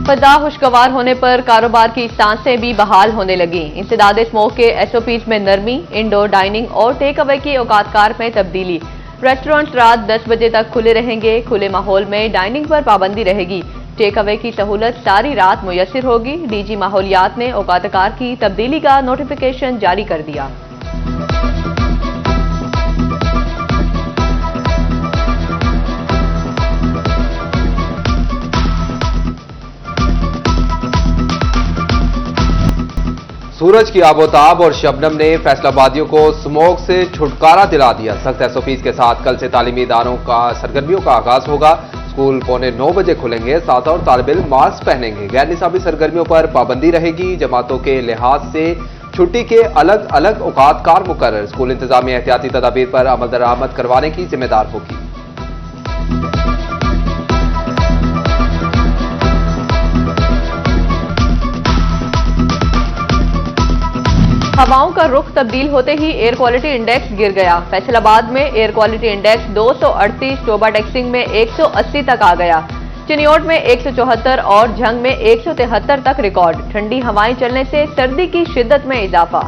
फजा खुशगवार होने पर कारोबार की सांसें भी बहाल होने लगी। इंसदाद स्मोक के SOPs में नरमी, इंडोर डाइनिंग और टेक अवे की औकातकार में तब्दीली। रेस्टोरेंट्स रात 10 बजे तक खुले रहेंगे। खुले माहौल में डाइनिंग पर पाबंदी रहेगी। टेक अवे की सहूलत सारी रात मुयस्सर होगी। DG माहौलियात ने औकातकार की तब्दीली का नोटिफिकेशन जारी कर दिया। सूरज की आबोताब और शबनम ने फैसलाबादियों को स्मोक से छुटकारा दिला दिया। सख्त SOPs के साथ कल से तालीमी इदारों का सरगर्मियों का आगाज होगा। स्कूल 8:45 बजे खुलेंगे। साथ और तालिब इल्म मास्क पहनेंगे। गैर निसाबी सरगर्मियों पर पाबंदी रहेगी। जमातों के लिहाज से छुट्टी के अलग अलग औकातकार मुकर्रर। स्कूल इंतजामिया एहतियाती तदाबीर पर अमल दरामद करवाने की जिम्मेदार होगी। हवाओं का रुख तब्दील होते ही एयर क्वालिटी इंडेक्स गिर गया। फैसलाबाद में एयर क्वालिटी इंडेक्स 238, टोबा टेक्सिंग में 180 तक आ गया। चिनियोट में 174 और झंग में 173 तक रिकॉर्ड। ठंडी हवाएं चलने से सर्दी की शिद्दत में इजाफा।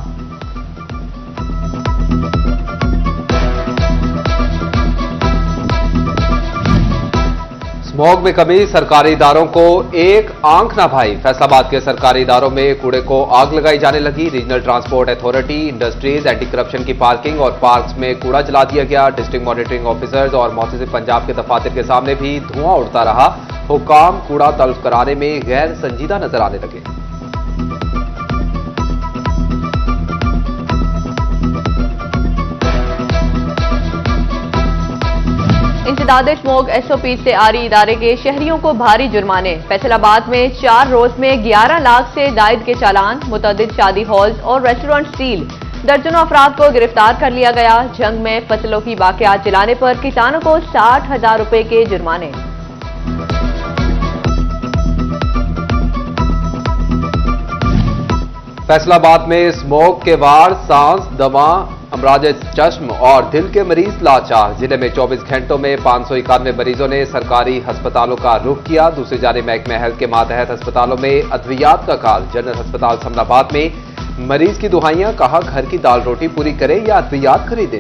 स्मोक में कमी, सरकारी इदारों को एक आंख ना भाई। फैसलाबाद के सरकारी इदारों में कूड़े को आग लगाई जाने लगी। Regional transport authority, industries, anti corruption की पार्किंग और पार्क्स में कूड़ा जला दिया गया। डिस्ट्रिक्ट मॉनिटरिंग ऑफिसर्स और मौसम पंजाब के दफातर के सामने भी धुआं उड़ता रहा। हुक्काम कूड़ा तल्फ कराने में गैर संजीदा नजर आने लगे। इंसदाद स्मोक SOPs से आरी इदारे के शहरियों को भारी जुर्माने। फैसलाबाद में 4 रोज में 11 लाख से जायद के चालान। मुतअद्दिद शादी हॉल्स और रेस्टोरेंट सील। दर्जनों अफराद को गिरफ्तार कर लिया गया। जंग में फसलों की बाकियात जलाने पर किसानों को 60,000 रुपए के जुर्माने। फैसलाबाद में स्मोक के वार, सांस, दमा, अमराज चश्म और दिल के मरीज लाचार। जिले में 24 घंटों में 591 मरीजों ने सरकारी अस्पतालों का रुख किया। दूसरी जानिब महकमे हेल्थ के मातहत अस्पतालों में अद्वियात का काल। जनरल अस्पताल समनाबाद में मरीज की दुहाइयां, कहा घर की दाल रोटी पूरी करें या अद्वियात खरीदें।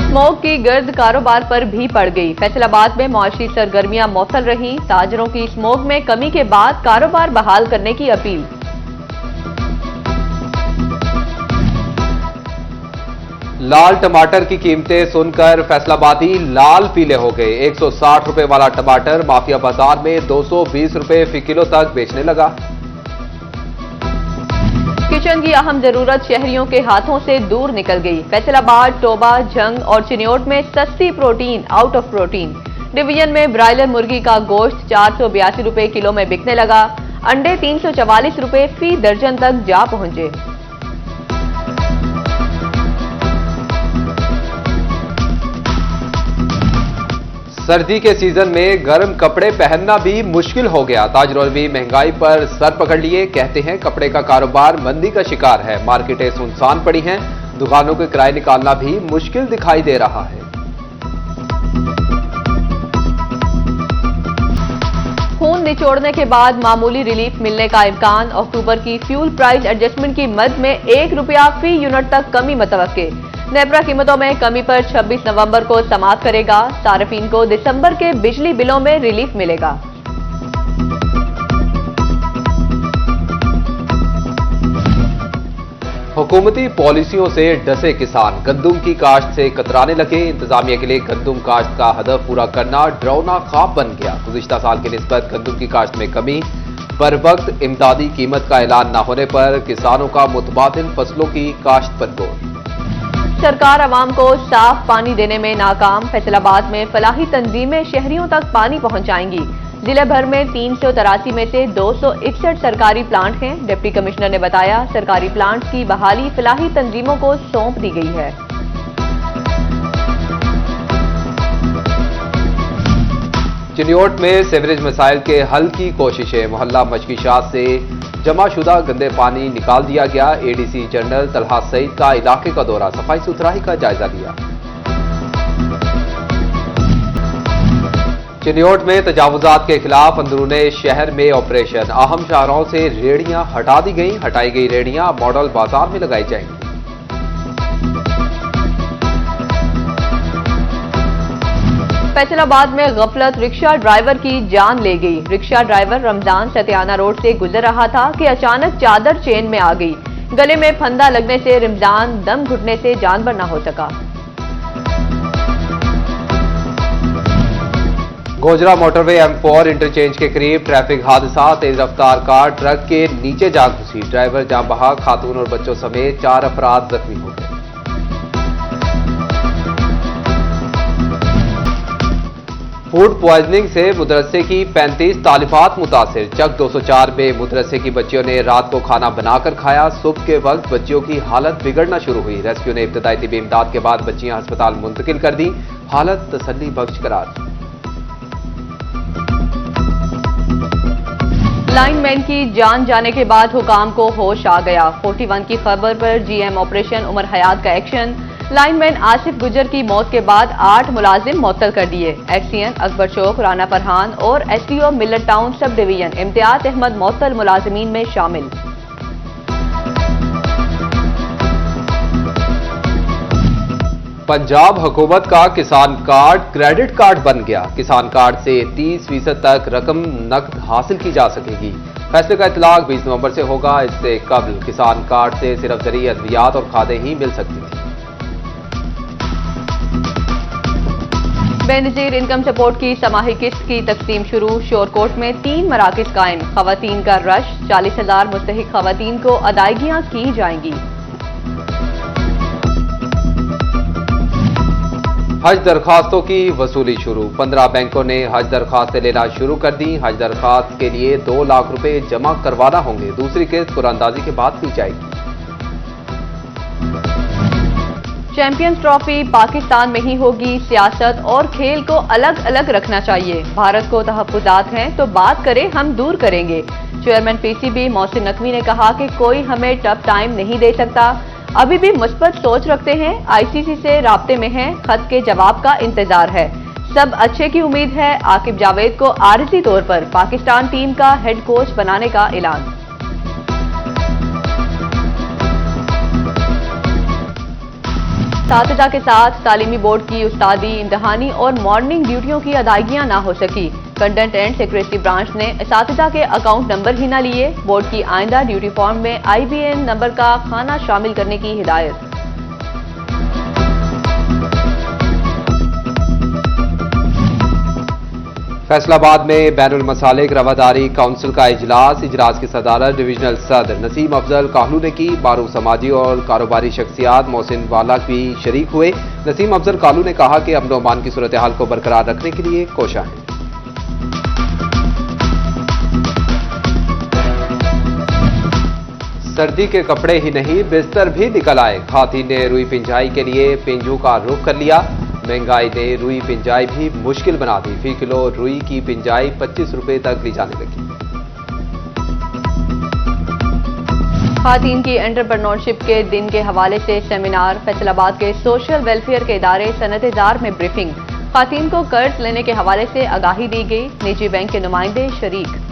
स्मोक की गर्द कारोबार पर भी पड़ गई। फैसलाबाद में मुआशी सरगर्मियां मौसल रही। ताजरों की स्मोक में कमी के बाद कारोबार बहाल करने की अपील। लाल टमाटर की कीमतें सुनकर फैसलाबादी लाल पीले हो गए। 160 रुपए वाला टमाटर माफिया बाजार में 220 रुपए फी किलो तक बेचने लगा। किचन की अहम जरूरत शहरियों के हाथों से दूर निकल गई। फैसलाबाद, टोबा, झंग और चिनियोट में सस्ती protein out of protein. Division में ब्रायलर मुर्गी का गोश्त 482 रुपए किलो में बिकने लगा। अंडे 344 रुपए फी दर्जन तक जा पहुंचे। सर्दी के सीजन में गर्म कपड़े पहनना भी मुश्किल हो गया। ताजरों ने भी महंगाई पर सर पकड़ लिए। कहते हैं कपड़े का कारोबार मंदी का शिकार है। मार्केटें सुनसान पड़ी हैं। दुकानों के किराए निकालना भी मुश्किल दिखाई दे रहा है। खून निचोड़ने के बाद मामूली रिलीफ मिलने का इम्कान। अक्टूबर की फ्यूल प्राइस एडजस्टमेंट की मद में ₹1 फी यूनिट तक कमी मुतवक्के। नेपरा कीमतों में कमी पर 26 नवंबर को समाप्त करेगा। सार्फिन को दिसंबर के बिजली बिलों में रिलीफ मिलेगा। हुकूमती पॉलिसियों से डसे किसान गंदुम की काश्त से कतराने लगे। इंतजामिया के लिए गंदुम काश्त का हदफ पूरा करना डरावना ख्वाब बन गया। गुज़िश्ता साल की निस्बत गंदुम की काश्त में कमी। बर वक्त इमदादी कीमत का ऐलान न होने पर किसानों का मुतबादिल फसलों की काश्त पर जोर। सरकार आवाम को साफ पानी देने में नाकाम। फैसलाबाद में फलाही तंजीमें शहरियों तक पानी पहुंचाएंगी। जिले भर में 383 में से 261 सरकारी प्लांट हैं। डिप्टी कमिश्नर ने बताया सरकारी प्लांट की बहाली फलाही तंजीमों को सौंप दी गई है। चिनियोट में सीवरेज मसाइल के हल की कोशिशें। मोहल्ला मशकीशात से जमाशुदा गंदे पानी निकाल दिया गया। ADC जनरल तलहा सईद का इलाके का दौरा, सफाई सुथराई का जायजा लिया। चिन्योट में तजावुजात के खिलाफ अंदरूने शहर में ऑपरेशन। अहम शाहराहों से रेहड़ियां हटा दी गई। हटाई गई रेहड़ियां मॉडल बाजार में लगाई जाएंगी। फैसलाबाद में गफलत रिक्शा ड्राइवर की जान ले गई। रिक्शा ड्राइवर रमजान सतियाना रोड से गुजर रहा था कि अचानक चादर चेन में आ गई। गले में फंदा लगने से रमजान दम घुटने से जानवर न हो सका। गोजरा मोटरवे M4 इंटरचेंज के करीब ट्रैफिक हादसा। तेज रफ्तार कार ट्रक के नीचे जा घुसी। ड्राइवर जान बहा। खातून और बच्चों समेत 4 अफराद जख्मी हो गए। फूड पॉइजनिंग से मदरसे की 35 तालिबात मुतासिर। चक 204 में मदरसे की बच्चियों ने रात को खाना बनाकर खाया। सुबह के वक्त बच्चियों की हालत बिगड़ना शुरू हुई। रेस्क्यू ने इब्तदाई तिबी इमदाद के बाद बच्चियां अस्पताल मुंतकिल कर दी। हालत तसल्ली बख्श करार। लाइनमैन की जान जाने के बाद हुकाम को होश आ गया। 41 की खबर पर GM ऑपरेशन उमर हयात का एक्शन। लाइनमैन आसिफ गुजर की मौत के बाद 8 मुलाजिम मुअत्तल कर दिए। एक्सीएन अकबर चौक, राना फरहान और SDO मिल्लत town sub division Imtiaz Ahmad मुअत्तल मुलाजिमीन में शामिल। पंजाब हुकूमत का किसान कार्ड क्रेडिट कार्ड बन गया। किसान कार्ड से 30% तक रकम नकद हासिल की जा सकेगी। फैसले का इतलाक 20 नवंबर से होगा। इससे कबल किसान कार्ड से सिर्फ ज़रूरी अद्वियात और खादें ही मिल सकती थी। बेनजीर इनकम सपोर्ट की समाही किस्त की तकसीम शुरू। शोरकोट में 3 मराकिज कायम। खवातीन का रश। 40,000 मुस्तहिक खवातीन को अदायगियां की जाएंगी। हज दरखास्तों की वसूली शुरू। 15 बैंकों ने हज दरखास्तें लेना शुरू कर दी। हज दरखास्त के लिए 2 लाख रुपए जमा करवाना होंगे। दूसरी किस्त कुरानदाजी के बाद दी जाएगी। चैंपियंस ट्रॉफी पाकिस्तान में ही होगी। सियासत और खेल को अलग अलग रखना चाहिए। भारत को तहफ्फुजात हैं तो बात करें, हम दूर करेंगे। चेयरमैन PCB मोहसिन नकवी ने कहा कि कोई हमें टफ टाइम नहीं दे सकता। अभी भी मुस्बत सोच रखते हैं। ICC से राब्ते में हैं। खत के जवाब का इंतजार है। सब अच्छे की उम्मीद है। आकिब जावेद को आरजी तौर पर पाकिस्तान टीम का हेड कोच बनाने का ऐलान। साथिदा के साथ तालीमी बोर्ड की उस्तादी, इम्तहानी और मॉर्निंग ड्यूटियों की अदायगियां ना हो सकी। कंटेंट एंड सेक्रेटरी ब्रांच ने असातिदा के अकाउंट नंबर ही न लिए। बोर्ड की आइंदा ड्यूटी फॉर्म में IBN नंबर का खाना शामिल करने की हिदायत। फैसलाबाद में बैनुल मसालिक रवादारी काउंसिल का इजलास की सदारत डिविजनल सदर नसीम अफजल काहलू ने की। मारूफ समाजी और कारोबारी शख्सियात मोहसिन वाला भी शरीक हुए। नसीम अफजल काहलू ने कहा कि अमन अमान की सूरत हाल को बरकरार रखने के लिए कोशिश है। सर्दी के कपड़े ही नहीं बिस्तर भी निकल आए। खातून ने रुई पिंजाई के लिए पिंजू का रुख कर लिया। महंगाई ने रुई पिंजाई भी मुश्किल बना दी। फी किलो रुई की पिंजाई 25 रुपए तक ली जाने लगी। खातून की एंटरप्रेन्योरशिप के दिन के हवाले से सेमिनार। फैसलाबाद के सोशल वेलफेयर के इदारे सनत-ए-जार में ब्रीफिंग। खातून को कर्ज लेने के हवाले से आगाही दी गई। निजी बैंक के नुमाइंदे शरीक।